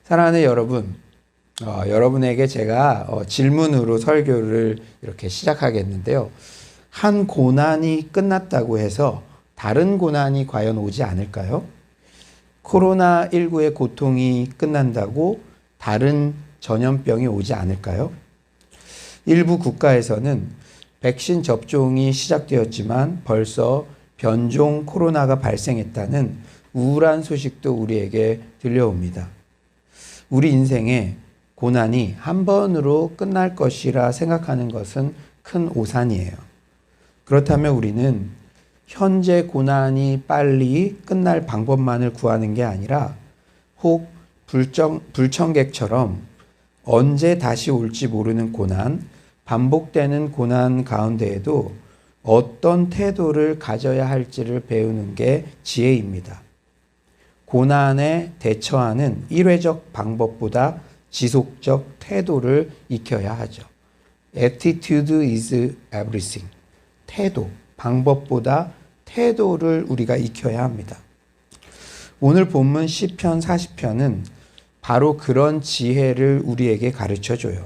사랑하는 여러분, 여러분에게 제가 질문으로 설교를 이렇게 시작하겠는데요. 한 고난이 끝났다고 해서 다른 고난이 과연 오지 않을까요? 코로나19의 고통이 끝난다고 다른 전염병이 오지 않을까요? 일부 국가에서는 백신 접종이 시작되었지만 벌써 변종 코로나가 발생했다는 우울한 소식도 우리에게 들려옵니다. 우리 인생에 고난이 한 번으로 끝날 것이라 생각하는 것은 큰 오산이에요. 그렇다면 우리는 현재 고난이 빨리 끝날 방법만을 구하는 게 아니라 혹 불청객처럼 언제 다시 올지 모르는 고난, 반복되는 고난 가운데에도 어떤 태도를 가져야 할지를 배우는 게 지혜입니다. 고난에 대처하는 일회적 방법보다 지속적 태도를 익혀야 하죠. Attitude is everything. 태도, 방법보다 태도를 우리가 익혀야 합니다. 오늘 본문 시편 40편은 바로 그런 지혜를 우리에게 가르쳐줘요.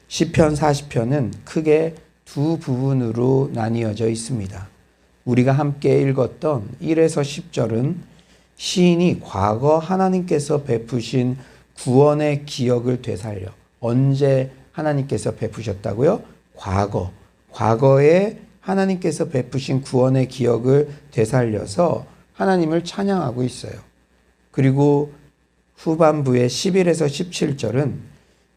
시편 40편은 크게 두 부분으로 나뉘어져 있습니다. 우리가 함께 읽었던 1에서 10절은 시인이 과거 하나님께서 베푸신 구원의 기억을 되살려. 언제 하나님께서 베푸셨다고요? 과거에 하나님께서 베푸신 구원의 기억을 되살려서 하나님을 찬양하고 있어요. 그리고 후반부의 11에서 17절은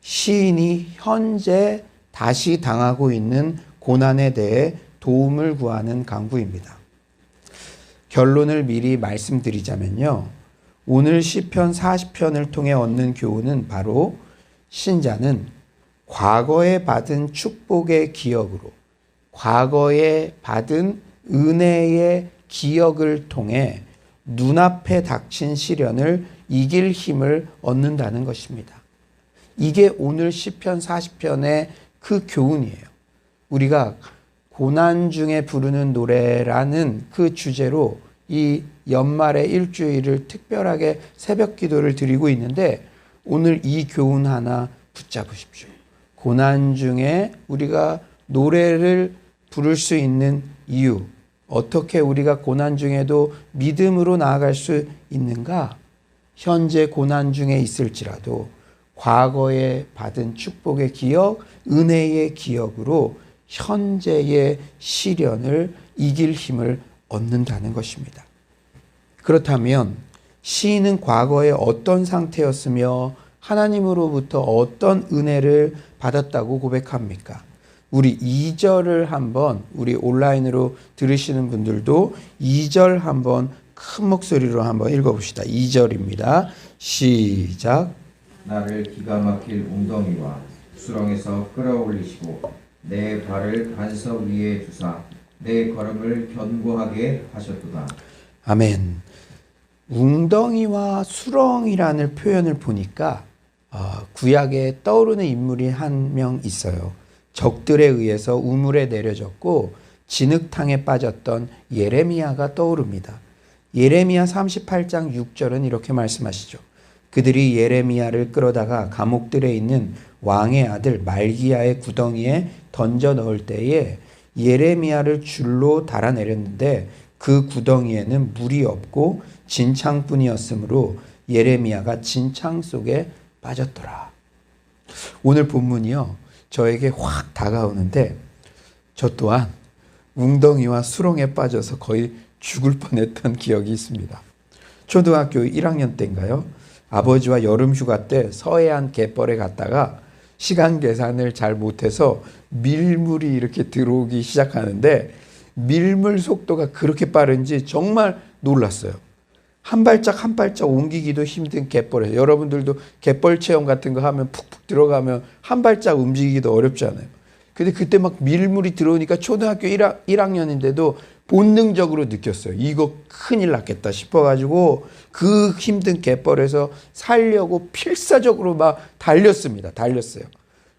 시인이 현재 다시 당하고 있는 고난에 대해 도움을 구하는 강구입니다. 결론을 미리 말씀드리자면요. 오늘 시편 40편을 통해 얻는 교훈은 바로 신자는 과거에 받은 축복의 기억으로 과거에 받은 은혜의 기억을 통해 눈앞에 닥친 시련을 이길 힘을 얻는다는 것입니다. 이게 오늘 시편 40편의 그 교훈이에요. 우리가 고난 중에 부르는 노래라는 그 주제로 이 연말의 일주일을 특별하게 새벽 기도를 드리고 있는데 오늘 이 교훈 하나 붙잡으십시오. 고난 중에 우리가 노래를 부를 수 있는 이유, 어떻게 우리가 고난 중에도 믿음으로 나아갈 수 있는가? 현재 고난 중에 있을지라도 과거에 받은 축복의 기억, 은혜의 기억으로 현재의 시련을 이길 힘을 얻는다는 것입니다. 그렇다면 시인은 과거에 어떤 상태였으며 하나님으로부터 어떤 은혜를 받았다고 고백합니까? 우리 2절을 한번 우리 온라인으로 들으시는 분들도 2절 한번 큰 목소리로 한번 읽어봅시다. 2절입니다. 시작. 나를 기가 막힐 웅덩이와 수렁에서 끌어올리시고 내 발을 반석 위에 두사 내 걸음을 견고하게 하셨도다. 아멘. 웅덩이와 수렁이라는 표현을 보니까 구약에 떠오르는 인물이 한 명 있어요. 적들에 의해서 우물에 내려졌고 진흙탕에 빠졌던 예레미야가 떠오릅니다. 예레미야 38장 6절은 이렇게 말씀하시죠. 그들이 예레미야를 끌어다가 감옥들에 있는 왕의 아들 말기야의 구덩이에 던져 넣을 때에 예레미야를 줄로 달아내렸는데 그 구덩이에는 물이 없고 진창뿐이었으므로 예레미야가 진창 속에 빠졌더라. 오늘 본문이요, 저에게 확 다가오는데 저 또한 웅덩이와 수렁에 빠져서 거의 죽을 뻔했던 기억이 있습니다. 초등학교 1학년 때인가요? 아버지와 여름 휴가 때 서해안 갯벌에 갔다가 시간 계산을 잘 못해서 밀물이 이렇게 들어오기 시작하는데 밀물 속도가 그렇게 빠른지 정말 놀랐어요. 한 발짝 한 발짝 옮기기도 힘든 갯벌에서 여러분들도 갯벌 체험 같은 거 하면 푹푹 들어가면 한 발짝 움직이기도 어렵잖아요. 근데 그때 막 밀물이 들어오니까 초등학교 1학년인데도 본능적으로 느꼈어요. 이거 큰일 났겠다 싶어가지고 그 힘든 갯벌에서 살려고 필사적으로 막 달렸어요.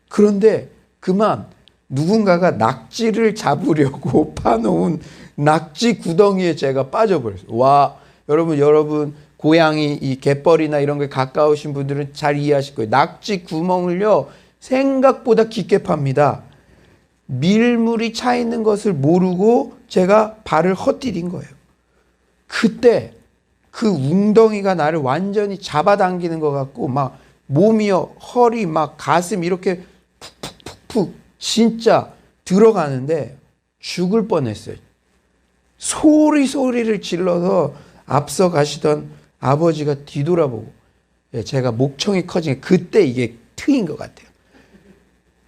그런데 그만 누군가가 낙지를 잡으려고 파놓은 낙지 구덩이에 제가 빠져버렸어요. 와, 여러분 고양이 이 갯벌이나 이런 게 가까우신 분들은 잘 이해하실 거예요. 낙지 구멍을요 생각보다 깊게 팝니다. 밀물이 차 있는 것을 모르고 제가 발을 헛디딘 거예요. 그때 그 웅덩이가 나를 완전히 잡아당기는 것 같고 막 몸이요 허리 막 가슴 이렇게 푹푹푹푹 진짜 들어가는데 죽을 뻔했어요. 소리를 질러서 앞서 가시던 아버지가 뒤돌아보고 제가 목청이 커진 그때 이게 트인 것 같아요.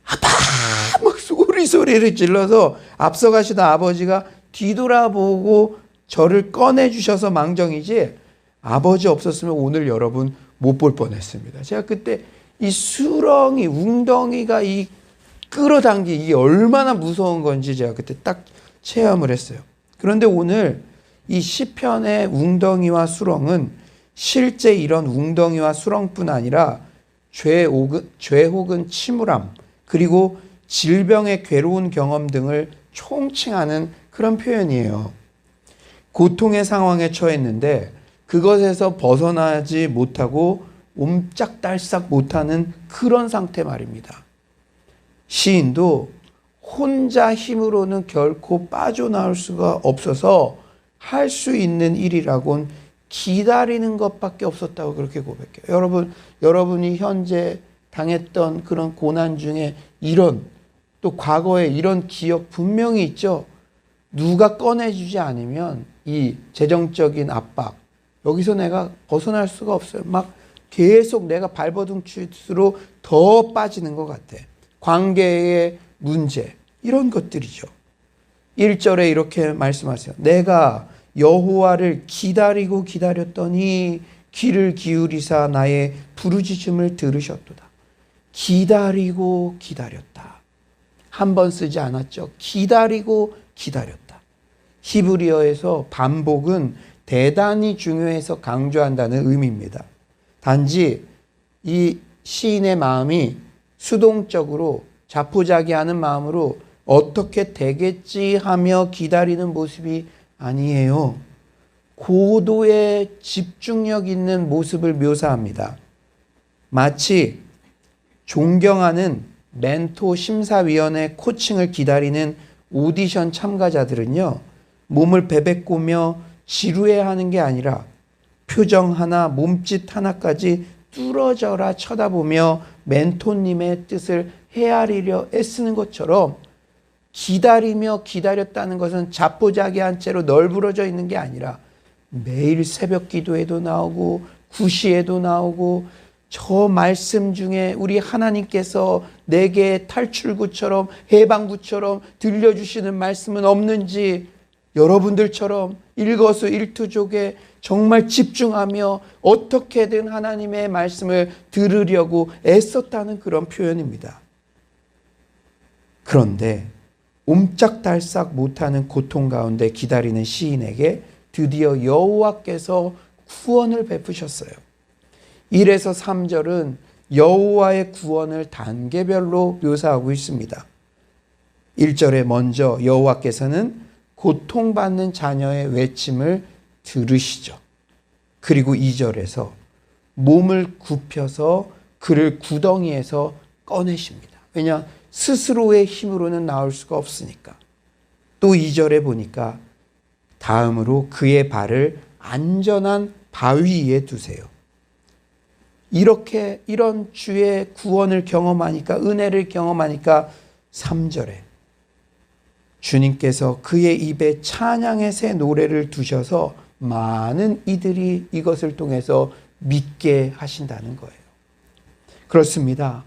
아빠 막 소리를 질러서 앞서 가시던 아버지가 뒤돌아보고 저를 꺼내주셔서 망정이지 아버지 없었으면 오늘 여러분 못 볼 뻔했습니다. 제가 그때 이 수렁이 웅덩이가 이 끌어당기 이게 얼마나 무서운 건지 제가 그때 딱 체험을 했어요. 그런데 오늘 이 시편의 웅덩이와 수렁은 실제 이런 웅덩이와 수렁뿐 아니라 죄 혹은 침울함 그리고 질병의 괴로운 경험 등을 총칭하는 그런 표현이에요. 고통의 상황에 처했는데 그것에서 벗어나지 못하고 옴짝달싹 못하는 그런 상태 말입니다. 시인도 혼자 힘으로는 결코 빠져나올 수가 없어서 할 수 있는 일이라곤 기다리는 것밖에 없었다고 그렇게 고백해요. 여러분이 현재 당했던 그런 고난 중에 이런 또 과거에 이런 기억 분명히 있죠. 누가 꺼내주지 않으면 이 재정적인 압박 여기서 내가 벗어날 수가 없어요. 막 계속 내가 발버둥칠수록 더 빠지는 것 같아. 관계의 문제 이런 것들이죠. 1절에 이렇게 말씀하세요. 내가 여호와를 기다렸더니 귀를 기울이사 나의 부르짖음을 들으셨도다. 기다렸다. 한 번 쓰지 않았죠. 기다렸다. 히브리어에서 반복은 대단히 중요해서 강조한다는 의미입니다. 단지 이 시인의 마음이 수동적으로 자포자기하는 마음으로 어떻게 되겠지 하며 기다리는 모습이 아니에요. 고도의 집중력 있는 모습을 묘사합니다. 마치 존경하는 멘토 심사위원의 코칭을 기다리는 오디션 참가자들은요, 몸을 베베꼬며 지루해하는 게 아니라 표정 하나, 몸짓 하나까지 뚫어져라 쳐다보며 멘토님의 뜻을 헤아리려 애쓰는 것처럼 기다리며 기다렸다는 것은 자포자기한 채로 널브러져 있는 게 아니라 매일 새벽 기도에도 나오고 구시에도 나오고 저 말씀 중에 우리 하나님께서 내게 탈출구처럼 해방구처럼 들려주시는 말씀은 없는지 여러분들처럼 일거수일투족에 정말 집중하며 어떻게든 하나님의 말씀을 들으려고 애썼다는 그런 표현입니다. 그런데 옴짝달싹 못하는 고통 가운데 기다리는 시인에게 드디어 여호와께서 구원을 베푸셨어요. 1에서 3절은 여호와의 구원을 단계별로 묘사하고 있습니다. 1절에 먼저 여호와께서는 고통받는 자녀의 외침을 들으시죠. 그리고 2절에서 몸을 굽혀서 그를 구덩이에서 꺼내십니다. 왜냐? 스스로의 힘으로는 나올 수가 없으니까. 또 2절에 보니까 다음으로 그의 발을 안전한 바위 위에 두세요. 이런 주의 구원을 경험하니까, 은혜를 경험하니까 3절에 주님께서 그의 입에 찬양의 새 노래를 두셔서 많은 이들이 이것을 통해서 믿게 하신다는 거예요. 그렇습니다.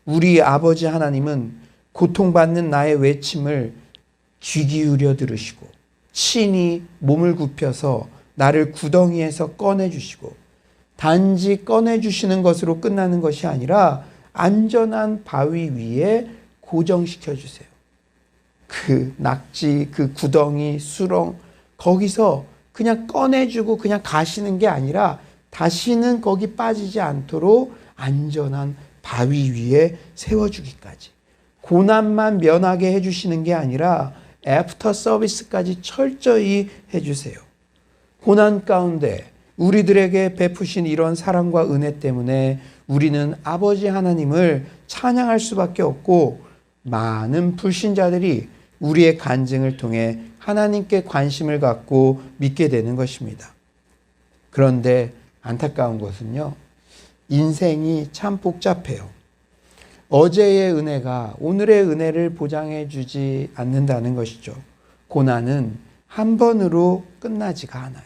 우리 아버지 하나님은 고통받는 나의 외침을 귀 기울여 들으시고 친히 몸을 굽혀서 나를 구덩이에서 꺼내주시고 단지 꺼내주시는 것으로 끝나는 것이 아니라 안전한 바위 위에 고정시켜 주세요. 그 낙지, 그 구덩이, 수렁 거기서 그냥 꺼내주고 그냥 가시는 게 아니라 다시는 거기 빠지지 않도록 안전한 바위 위에 세워주기까지 고난만 면하게 해주시는 게 아니라 애프터 서비스까지 철저히 해주세요. 고난 가운데 우리들에게 베푸신 이런 사랑과 은혜 때문에 우리는 아버지 하나님을 찬양할 수밖에 없고, 많은 불신자들이 우리의 간증을 통해 하나님께 관심을 갖고 믿게 되는 것입니다. 그런데 안타까운 것은요, 인생이 참 복잡해요. 어제의 은혜가 오늘의 은혜를 보장해 주지 않는다는 것이죠. 고난은 한 번으로 끝나지가 않아요.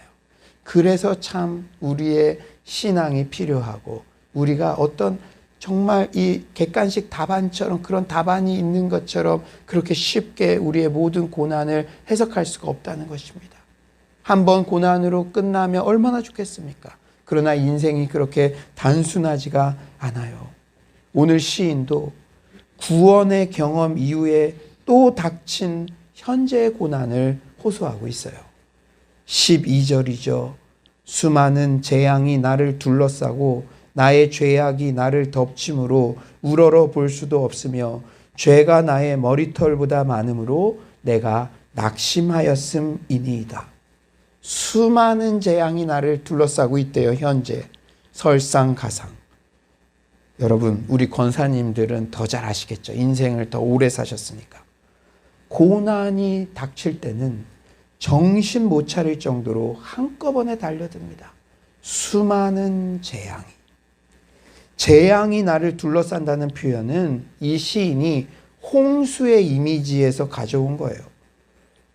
그래서 참 우리의 신앙이 필요하고, 우리가 어떤 정말 이 객관식 답안처럼, 그런 답안이 있는 것처럼 그렇게 쉽게 우리의 모든 고난을 해석할 수가 없다는 것입니다. 한 번 고난으로 끝나면 얼마나 좋겠습니까? 그러나 인생이 그렇게 단순하지가 않아요. 오늘 시인도 구원의 경험 이후에 또 닥친 현재의 고난을 호소하고 있어요. 12절이죠. 수많은 재앙이 나를 둘러싸고 나의 죄악이 나를 덮침으로 우러러 볼 수도 없으며 죄가 나의 머리털보다 많음으로 내가 낙심하였음이니이다. 수많은 재앙이 나를 둘러싸고 있대요. 현재 설상가상. 여러분, 우리 권사님들은 더 잘 아시겠죠. 인생을 더 오래 사셨으니까. 고난이 닥칠 때는 정신 못 차릴 정도로 한꺼번에 달려듭니다. 수많은 재앙이 나를 둘러싼다는 표현은 이 시인이 홍수의 이미지에서 가져온 거예요.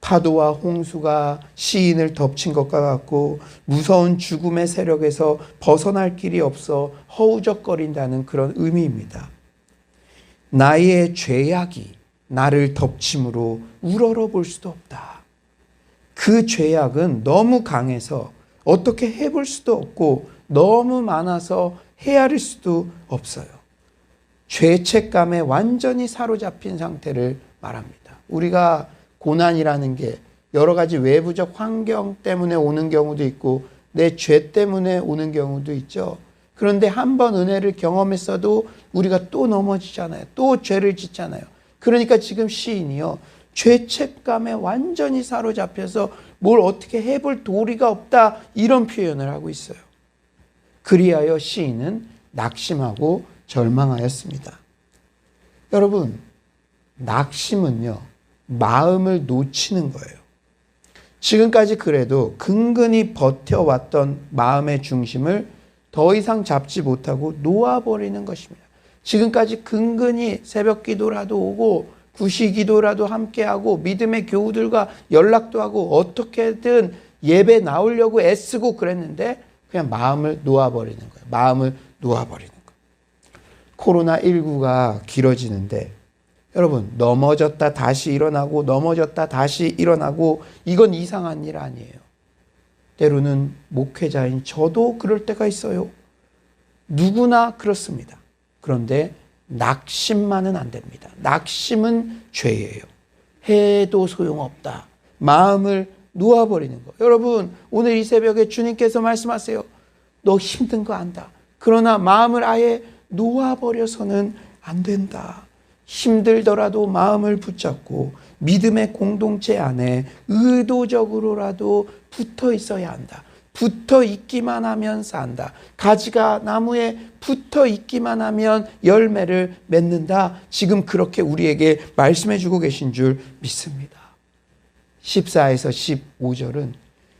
파도와 홍수가 시인을 덮친 것과 같고, 무서운 죽음의 세력에서 벗어날 길이 없어 허우적거린다는 그런 의미입니다. 나의 죄악이 나를 덮침으로 우러러 볼 수도 없다. 그 죄악은 너무 강해서 어떻게 해볼 수도 없고, 너무 많아서 헤아릴 수도 없어요. 죄책감에 완전히 사로잡힌 상태를 말합니다. 우리가 고난이라는 게 여러 가지 외부적 환경 때문에 오는 경우도 있고, 내 죄 때문에 오는 경우도 있죠. 그런데 한 번 은혜를 경험했어도 우리가 또 넘어지잖아요. 또 죄를 짓잖아요. 그러니까 지금 시인이요, 죄책감에 완전히 사로잡혀서 뭘 어떻게 해볼 도리가 없다, 이런 표현을 하고 있어요. 그리하여 시인은 낙심하고 절망하였습니다. 여러분, 낙심은요, 마음을 놓치는 거예요. 지금까지 그래도 근근히 버텨왔던 마음의 중심을 더 이상 잡지 못하고 놓아버리는 것입니다. 지금까지 근근히 새벽 기도라도 오고 구시 기도라도 함께하고 믿음의 교우들과 연락도 하고 어떻게든 예배 나오려고 애쓰고 그랬는데 그냥 마음을 놓아버리는 거예요. 마음을 놓아버리는 거예요. 코로나19가 길어지는데 여러분, 넘어졌다 다시 일어나고 넘어졌다 다시 일어나고, 이건 이상한 일 아니에요. 때로는 목회자인 저도 그럴 때가 있어요. 누구나 그렇습니다. 그런데 낙심만은 안 됩니다. 낙심은 죄예요. 해도 소용없다. 마음을 놓아버리는 거. 여러분, 오늘 이 새벽에 주님께서 말씀하세요. 너 힘든 거 안다. 그러나 마음을 아예 놓아버려서는 안 된다. 힘들더라도 마음을 붙잡고 믿음의 공동체 안에 의도적으로라도 붙어 있어야 한다. 붙어 있기만 하면 산다. 가지가 나무에 붙어 있기만 하면 열매를 맺는다. 지금 그렇게 우리에게 말씀해 주고 계신 줄 믿습니다. 14에서 15절은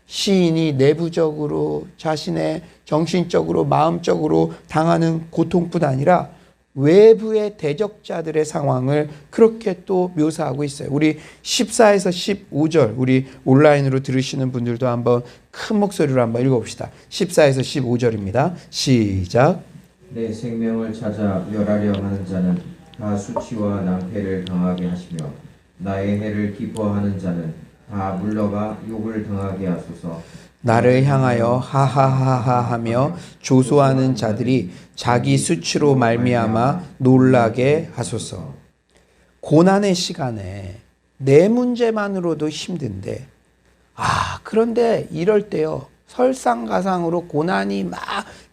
시인이 내부적으로 자신의 정신적으로 마음적으로 당하는 고통뿐 아니라 외부의 대적자들의 상황을 그렇게 또 묘사하고 있어요. 우리 14에서 15절, 우리 온라인으로 들으시는 분들도 한번 큰 목소리로 한번 읽어봅시다. 14에서 15절입니다. 시작. 내 생명을 찾아 멸하려 하는 자는 다 수치와 낭패를 당하게 하시며 나의 해를 기뻐하는 자는 다 물러가 욕을 당하게 하소서. 나를 향하여 하하하하 하며 조소하는 자들이 자기 수치로 말미암아 놀라게 하소서. 고난의 시간에 내 문제만으로도 힘든데, 그런데 이럴 때요, 설상가상으로 고난이 막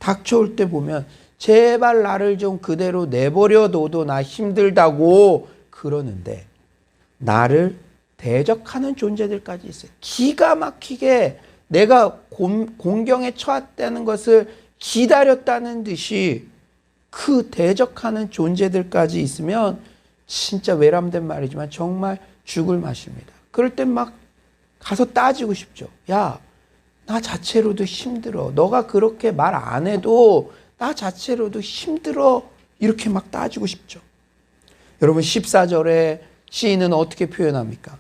닥쳐올 때 보면 제발 나를 좀 그대로 내버려 둬도 나 힘들다고 그러는데, 나를 대적하는 존재들까지 있어요. 기가 막히게 내가 공경에 처했다는 것을 기다렸다는 듯이 그 대적하는 존재들까지 있으면 진짜 외람된 말이지만 정말 죽을 맛입니다. 그럴 땐 막 가서 따지고 싶죠. 야, 나 자체로도 힘들어. 너가 그렇게 말 안 해도 나 자체로도 힘들어. 이렇게 막 따지고 싶죠. 여러분 14절에 시인은 어떻게 표현합니까?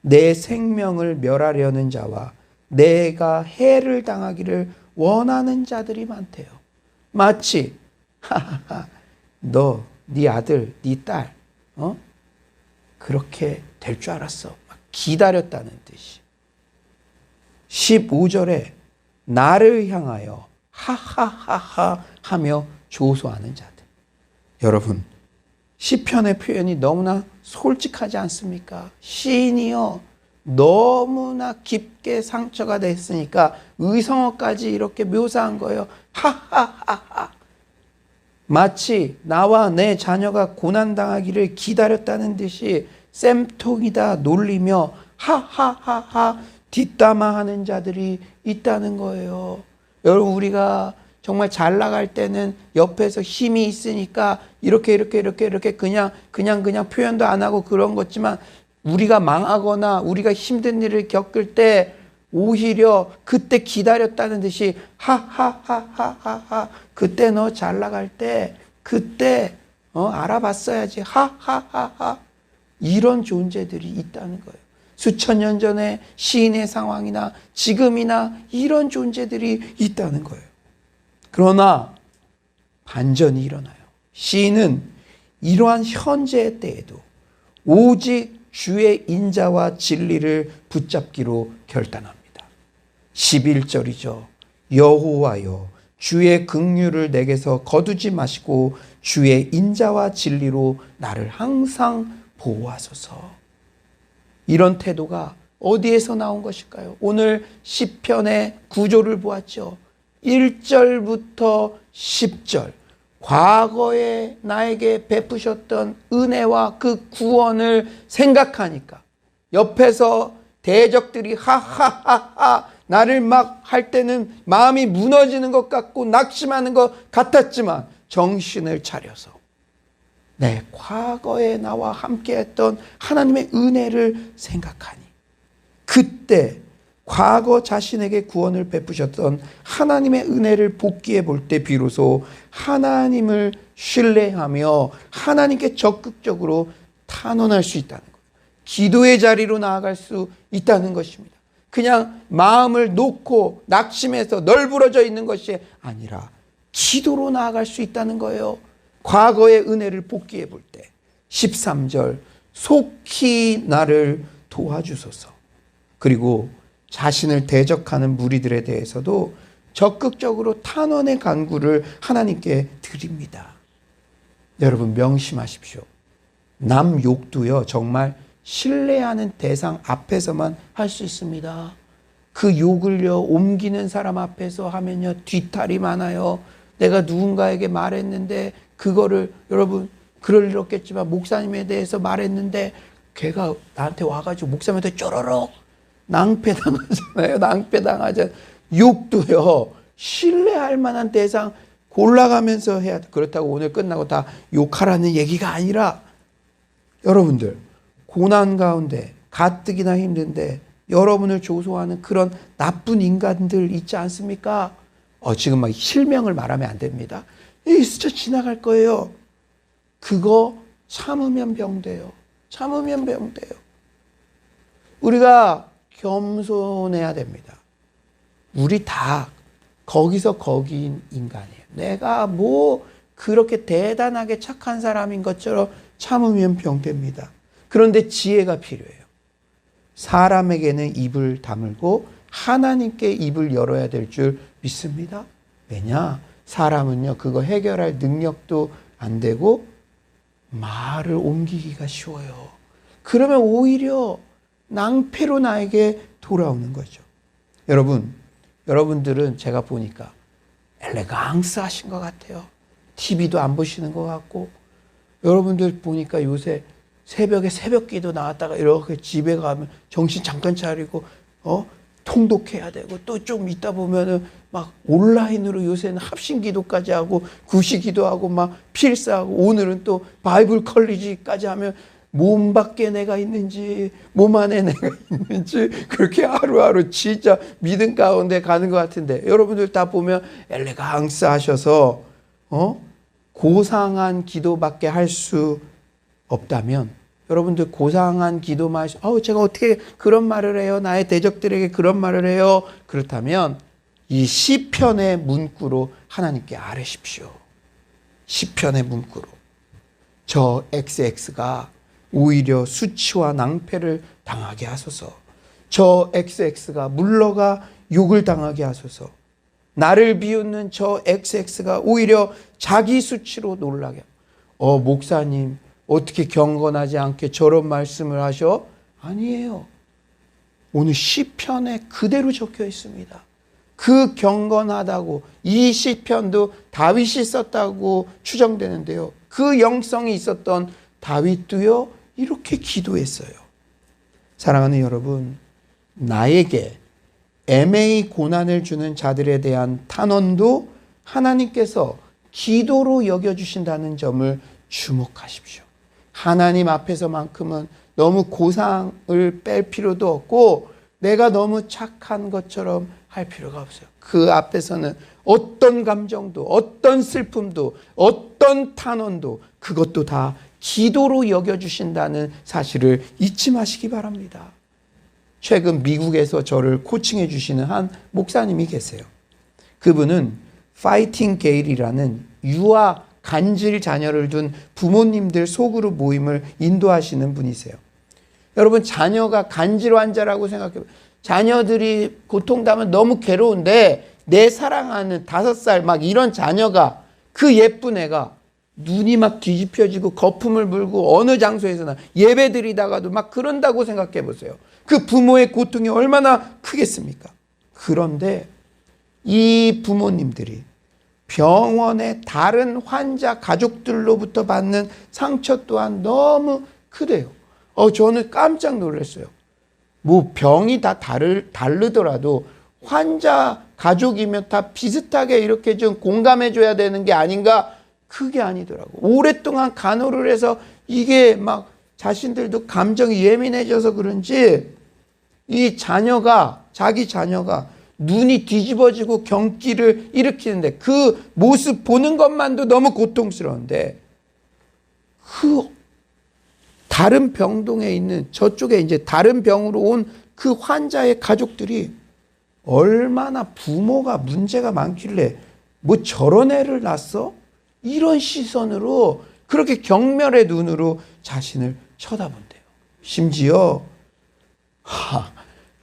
내 생명을 멸하려는 자와 내가 해를 당하기를 원하는 자들이 많대요. 마치 너, 네 아들, 네 딸, 그렇게 될 줄 알았어. 막 기다렸다는 뜻이. 15절에 나를 향하여 하하하하 하며 조소하는 자들. 여러분, 시편의 표현이 너무나 솔직하지 않습니까? 시인이요, 너무나 깊게 상처가 됐으니까 의성어까지 이렇게 묘사한 거예요. 하하하하. 마치 나와 내 자녀가 고난당하기를 기다렸다는 듯이 쌤통이다 놀리며 하하하하 뒷담화하는 자들이 있다는 거예요. 여러분, 우리가 정말 잘 나갈 때는 옆에서 힘이 있으니까 이렇게 그냥 표현도 안 하고 그런 거지만, 우리가 망하거나 우리가 힘든 일을 겪을 때 오히려 그때 기다렸다는 듯이 하하하하하, 그때 너 잘 나갈 때 그때 알아봤어야지 하하하하, 이런 존재들이 있다는 거예요. 수천 년 전에 시인의 상황이나 지금이나 이런 존재들이 있다는 거예요. 그러나 반전이 일어나요. 시인은 이러한 현재의 때에도 오직 주의 인자와 진리를 붙잡기로 결단합니다. 11절이죠. 여호와여, 주의 긍휼을 내게서 거두지 마시고 주의 인자와 진리로 나를 항상 보호하소서. 이런 태도가 어디에서 나온 것일까요? 오늘 시편의 구조를 보았죠. 1절부터 10절, 과거에 나에게 베푸셨던 은혜와 그 구원을 생각하니까 옆에서 대적들이 하하하하 나를 막 할 때는 마음이 무너지는 것 같고 낙심하는 것 같았지만, 정신을 차려서 내 과거에 나와 함께했던 하나님의 은혜를 생각하니, 그때 과거 자신에게 구원을 베푸셨던 하나님의 은혜를 복기해 볼 때 비로소 하나님을 신뢰하며 하나님께 적극적으로 탄원할 수 있다는 거예요. 기도의 자리로 나아갈 수 있다는 것입니다. 그냥 마음을 놓고 낙심해서 널브러져 있는 것이 아니라 기도로 나아갈 수 있다는 거예요. 과거의 은혜를 복기해 볼 때. 13절, 속히 나를 도와주소서. 그리고 자신을 대적하는 무리들에 대해서도 적극적으로 탄원의 간구를 하나님께 드립니다. 여러분, 명심하십시오. 남 욕도요, 정말 신뢰하는 대상 앞에서만 할 수 있습니다. 그 욕을요, 옮기는 사람 앞에서 하면요, 뒤탈이 많아요. 내가 누군가에게 말했는데 그거를, 여러분 그럴 일 없겠지만 목사님에 대해서 말했는데 걔가 나한테 와가지고 목사님한테 쪼르륵 낭패당하잖아요. 낭패당하잖아요. 욕도요, 신뢰할 만한 대상 골라가면서 해야 돼. 그렇다고 오늘 끝나고 다 욕하라는 얘기가 아니라, 여러분들 고난 가운데 가뜩이나 힘든데 여러분을 조소하는 그런 나쁜 인간들 있지 않습니까? 지금 막 실명을 말하면 안 됩니다. 스쳐 지나갈 거예요. 그거 참으면 병돼요. 참으면 병돼요. 우리가 겸손해야 됩니다. 우리 다 거기서 거기인 인간이에요. 내가 뭐 그렇게 대단하게 착한 사람인 것처럼 참으면 병됩니다. 그런데 지혜가 필요해요. 사람에게는 입을 다물고 하나님께 입을 열어야 될 줄 믿습니다. 왜냐? 사람은요, 그거 해결할 능력도 안 되고 말을 옮기기가 쉬워요. 그러면 오히려 낭패로 나에게 돌아오는 거죠. 여러분들은 제가 보니까 엘레강스 하신 것 같아요. TV도 안 보시는 것 같고, 여러분들 보니까 요새 새벽에 새벽기도 나왔다가 이렇게 집에 가면 정신 잠깐 차리고 통독해야 되고 또 좀 있다 보면은 막 온라인으로 요새는 합심 기도까지 하고 구시 기도하고 막 필사하고 오늘은 또 바이블 컬리지까지 하면 몸 밖에 내가 있는지 몸 안에 내가 있는지 그렇게 하루하루 진짜 믿음 가운데 가는 것 같은데 여러분들 다 보면 엘레강스 하셔서 고상한 기도밖에 할 수 없다면 여러분들 고상한 기도만 하시고 제가 어떻게 그런 말을 해요? 나의 대적들에게 그런 말을 해요? 그렇다면 이 시편의 문구로 하나님께 아뢰십시오. 시편의 문구로. 저 XX가 오히려 수치와 낭패를 당하게 하소서. 저 XX가 물러가 욕을 당하게 하소서. 나를 비웃는 저 XX가 오히려 자기 수치로 놀라게. 목사님 어떻게 경건하지 않게 저런 말씀을 하셔? 아니에요. 오늘 시편에 그대로 적혀 있습니다. 그 경건하다고 이 시편도 다윗이 썼다고 추정되는데요. 그 영성이 있었던 다윗도요 이렇게 기도했어요. 사랑하는 여러분, 나에게 애매히 고난을 주는 자들에 대한 탄원도 하나님께서 기도로 여겨주신다는 점을 주목하십시오. 하나님 앞에서만큼은 너무 고상을 뺄 필요도 없고 내가 너무 착한 것처럼 할 필요가 없어요. 그 앞에서는 어떤 감정도 어떤 슬픔도 어떤 탄원도 그것도 다 기도로 여겨주신다는 사실을 잊지 마시기 바랍니다. 최근 미국에서 저를 코칭해 주시는 한 목사님이 계세요. 그분은 파이팅 게일이라는 유아 간질 자녀를 둔 부모님들 소그룹 모임을 인도하시는 분이세요. 여러분 자녀가 간질 환자라고 생각해보세요. 자녀들이 고통당하면 너무 괴로운데 내 사랑하는 5살 막 이런 자녀가 그 예쁜 애가 눈이 막 뒤집혀지고 거품을 물고 어느 장소에서나 예배 드리다가도 막 그런다고 생각해 보세요. 그 부모의 고통이 얼마나 크겠습니까? 그런데 이 부모님들이 병원의 다른 환자 가족들로부터 받는 상처 또한 너무 크대요. 저는 깜짝 놀랐어요. 뭐 병이 다 다르더라도 환자 가족이면 다 비슷하게 이렇게 좀 공감해 줘야 되는 게 아닌가? 그게 아니더라고. 오랫동안 간호를 해서 이게 막 자신들도 감정이 예민해져서 그런지 이 자기 자녀가 눈이 뒤집어지고 경기를 일으키는데 그 모습 보는 것만도 너무 고통스러운데 그 다른 병동에 있는 저쪽에 이제 다른 병으로 온 그 환자의 가족들이 얼마나 부모가 문제가 많길래 뭐 저런 애를 낳았어? 이런 시선으로 그렇게 경멸의 눈으로 자신을 쳐다본대요. 심지어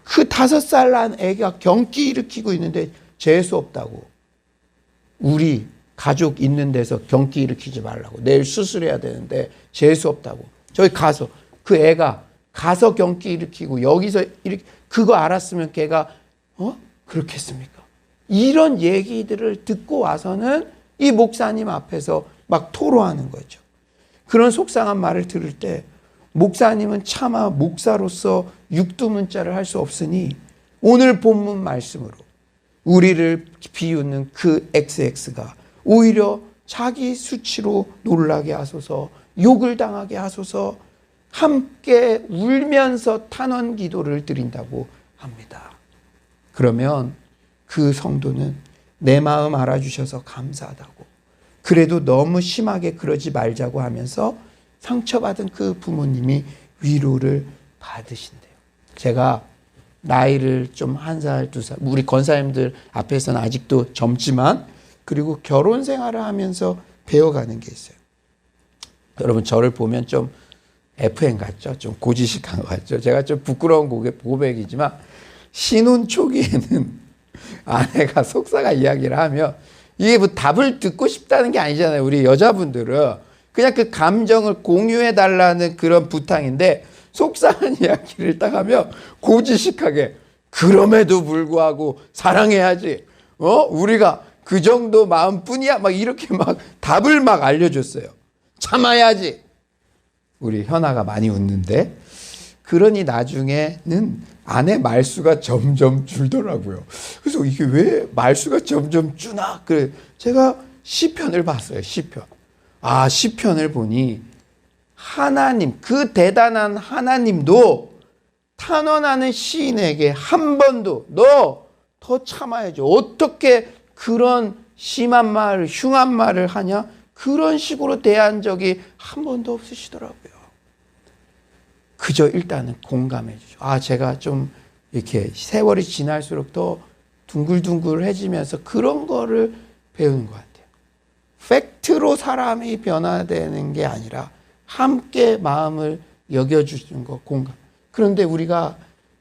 그 5살 난 애가 경기 일으키고 있는데 재수 없다고. 우리 가족 있는 데서 경기 일으키지 말라고. 내일 수술해야 되는데 재수 없다고. 저기 가서 그 애가 가서 경기 일으키고 여기서 그거 알았으면 걔가 그렇겠습니까? 이런 얘기들을 듣고 와서는 이 목사님 앞에서 막 토로하는 거죠. 그런 속상한 말을 들을 때 목사님은 차마 목사로서 육두문자를 할 수 없으니 오늘 본문 말씀으로 우리를 비웃는 그 XX가 오히려 자기 수치로 놀라게 하소서, 욕을 당하게 하소서, 함께 울면서 탄원 기도를 드린다고 합니다. 그러면 그 성도는 내 마음 알아주셔서 감사하다고, 그래도 너무 심하게 그러지 말자고 하면서 상처받은 그 부모님이 위로를 받으신대요. 제가 나이를 좀 1살, 2살, 우리 권사님들 앞에서는 아직도 젊지만 그리고 결혼 생활을 하면서 배워가는 게 있어요. 여러분 저를 보면 좀 FN 같죠? 좀 고지식한 것 같죠? 제가 좀 부끄러운 고백이지만 신혼 초기에는 아내가 속사가 이야기를 하면 이게 뭐 답을 듣고 싶다는 게 아니잖아요. 우리 여자분들은 그냥 그 감정을 공유해 달라는 그런 부탁인데 속상한 이야기를 딱 하면 고지식하게 그럼에도 불구하고 사랑해야지. 우리가 그 정도 마음뿐이야. 막 이렇게 막 답을 막 알려줬어요. 참아야지. 우리 현아가 많이 웃는데 그러니 나중에는 아내 말수가 점점 줄더라고요. 그래서 이게 왜 말수가 점점 주나? 그래 제가 시편을 봤어요. 시편. 아, 시편을 보니 하나님, 그 대단한 하나님도 탄원하는 시인에게 한 번도 너 더 참아야죠. 어떻게 그런 심한 말, 흉한 말을 하냐? 그런 식으로 대한 적이 한 번도 없으시더라고요. 그저 일단은 공감해 주죠. 아, 제가 좀 이렇게 세월이 지날수록 더 둥글둥글해지면서 그런 거를 배우는 것 같아요. 팩트로 사람이 변화되는 게 아니라 함께 마음을 여겨주는 거, 공감. 그런데 우리가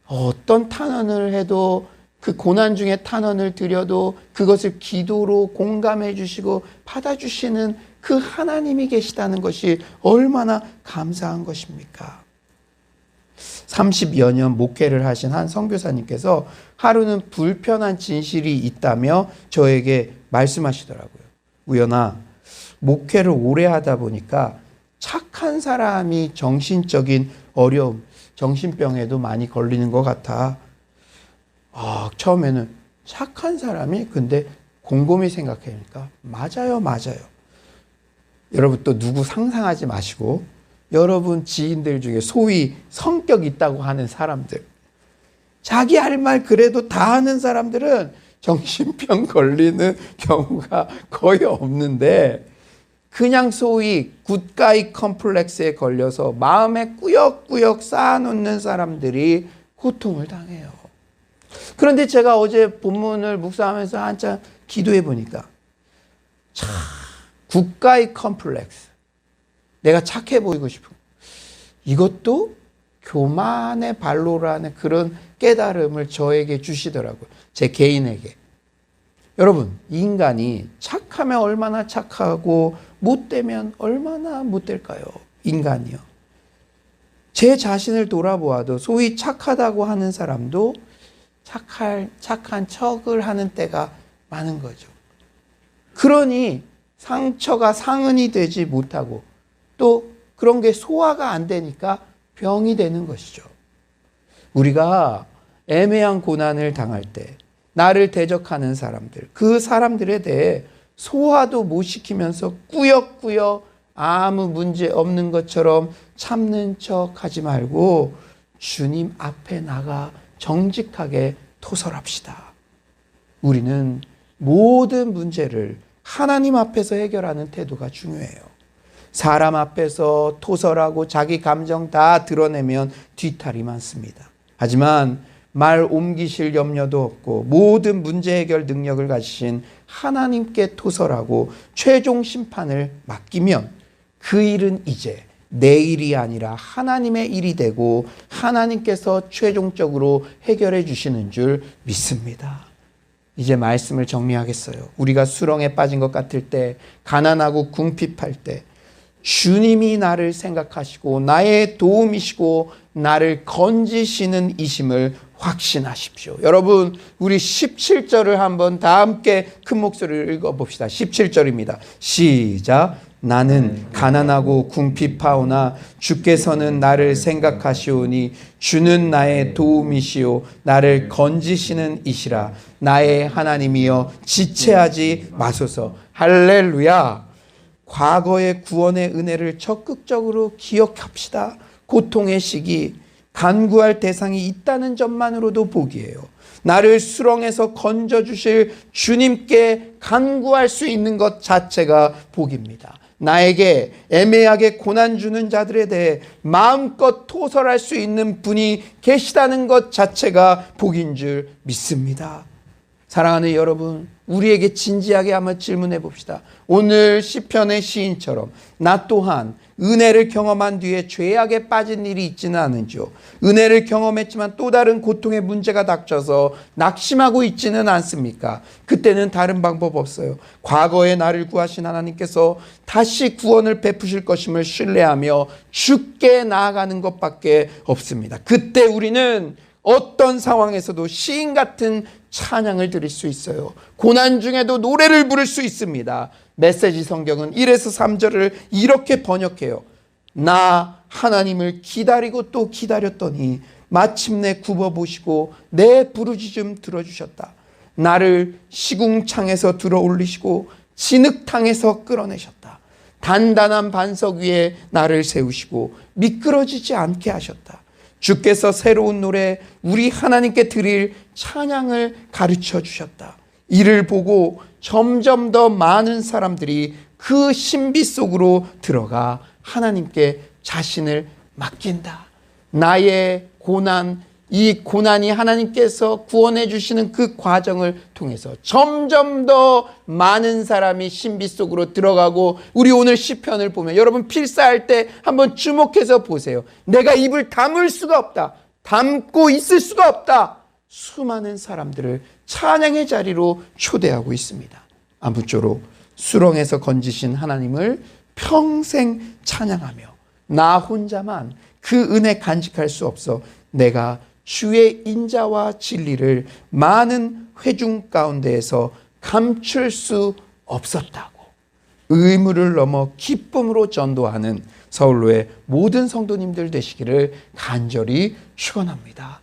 어떤 탄원을 해도 그 고난 중에 탄원을 드려도 그것을 기도로 공감해 주시고 받아주시는 그 하나님이 계시다는 것이 얼마나 감사한 것입니까? 30여 년 목회를 하신 한 선교사님께서 하루는 불편한 진실이 있다며 저에게 말씀하시더라고요. 우연아, 목회를 오래 하다 보니까 착한 사람이 정신적인 어려움, 정신병에도 많이 걸리는 것 같아. 처음에는 착한 사람이 근데 곰곰이 생각해보니까 맞아요. 여러분 또 누구 상상하지 마시고 여러분 지인들 중에 소위 성격 있다고 하는 사람들, 자기 할 말 그래도 다 하는 사람들은 정신병 걸리는 경우가 거의 없는데 그냥 소위 굿가이 컴플렉스에 걸려서 마음에 꾸역꾸역 쌓아놓는 사람들이 고통을 당해요. 그런데 제가 어제 본문을 묵상하면서 한참 기도해 보니까 참 굿가이 컴플렉스, 내가 착해 보이고 싶은 이것도 교만의 발로라는 그런 깨달음을 저에게 주시더라고요. 제 개인에게. 여러분, 인간이 착하면 얼마나 착하고 못되면 얼마나 못될까요? 인간이요. 제 자신을 돌아보아도 소위 착하다고 하는 사람도 착한 척을 하는 때가 많은 거죠. 그러니 상처가 상흔이 되지 못하고 또 그런 게 소화가 안 되니까 병이 되는 것이죠. 우리가 애매한 고난을 당할 때 나를 대적하는 사람들, 그 사람들에 대해 소화도 못 시키면서 꾸역꾸역 아무 문제 없는 것처럼 참는 척 하지 말고 주님 앞에 나가 정직하게 토설합시다. 우리는 모든 문제를 하나님 앞에서 해결하는 태도가 중요해요. 사람 앞에서 토설하고 자기 감정 다 드러내면 뒤탈이 많습니다. 하지만 말 옮기실 염려도 없고 모든 문제 해결 능력을 가지신 하나님께 토설하고 최종 심판을 맡기면 그 일은 이제 내 일이 아니라 하나님의 일이 되고 하나님께서 최종적으로 해결해 주시는 줄 믿습니다. 이제 말씀을 정리하겠어요. 우리가 수렁에 빠진 것 같을 때, 가난하고 궁핍할 때 주님이 나를 생각하시고 나의 도움이시고 나를 건지시는 이심을 확신하십시오. 여러분, 우리 17절을 한번 다 함께 큰 목소리를 읽어봅시다. 17절입니다. 시작. 나는 가난하고 궁핍하오나 주께서는 나를 생각하시오니 주는 나의 도움이시오 나를 건지시는 이시라. 나의 하나님이여 지체하지 마소서. 할렐루야. 과거의 구원의 은혜를 적극적으로 기억합시다. 고통의 시기, 간구할 대상이 있다는 점만으로도 복이에요. 나를 수렁에서 건져주실 주님께 간구할 수 있는 것 자체가 복입니다. 나에게 애매하게 고난 주는 자들에 대해 마음껏 토설할 수 있는 분이 계시다는 것 자체가 복인 줄 믿습니다. 사랑하는 여러분, 우리에게 진지하게 한번 질문해 봅시다. 오늘 시편의 시인처럼 나 또한 은혜를 경험한 뒤에 죄악에 빠진 일이 있지는 않은지요. 은혜를 경험했지만 또 다른 고통의 문제가 닥쳐서 낙심하고 있지는 않습니까? 그때는 다른 방법 없어요. 과거에 나를 구하신 하나님께서 다시 구원을 베푸실 것임을 신뢰하며 주께 나아가는 것밖에 없습니다. 그때 우리는 어떤 상황에서도 시인 같은 찬양을 드릴 수 있어요. 고난 중에도 노래를 부를 수 있습니다. 메시지 성경은 1에서 3절을 이렇게 번역해요. 나 하나님을 기다리고 또 기다렸더니 마침내 굽어보시고 내 부르짖음 들어주셨다. 나를 시궁창에서 들어올리시고 진흙탕에서 끌어내셨다. 단단한 반석 위에 나를 세우시고 미끄러지지 않게 하셨다. 주께서 새로운 노래 우리 하나님께 드릴 찬양을 가르쳐 주셨다. 이를 보고 점점 더 많은 사람들이 그 신비 속으로 들어가 하나님께 자신을 맡긴다. 나의 고난, 이 고난이 하나님께서 구원해 주시는 그 과정을 통해서 점점 더 많은 사람이 신비 속으로 들어가고, 우리 오늘 시편을 보면 여러분 필사할 때 한번 주목해서 보세요. 내가 입을 다물 수가 없다. 담고 있을 수가 없다. 수많은 사람들을 찬양의 자리로 초대하고 있습니다. 아무쪼록 수렁에서 건지신 하나님을 평생 찬양하며 나 혼자만 그 은혜 간직할 수 없어 내가 주의 인자와 진리를 많은 회중 가운데에서 감출 수 없었다고 의무를 넘어 기쁨으로 전도하는 서울로의 모든 성도님들 되시기를 간절히 축원합니다.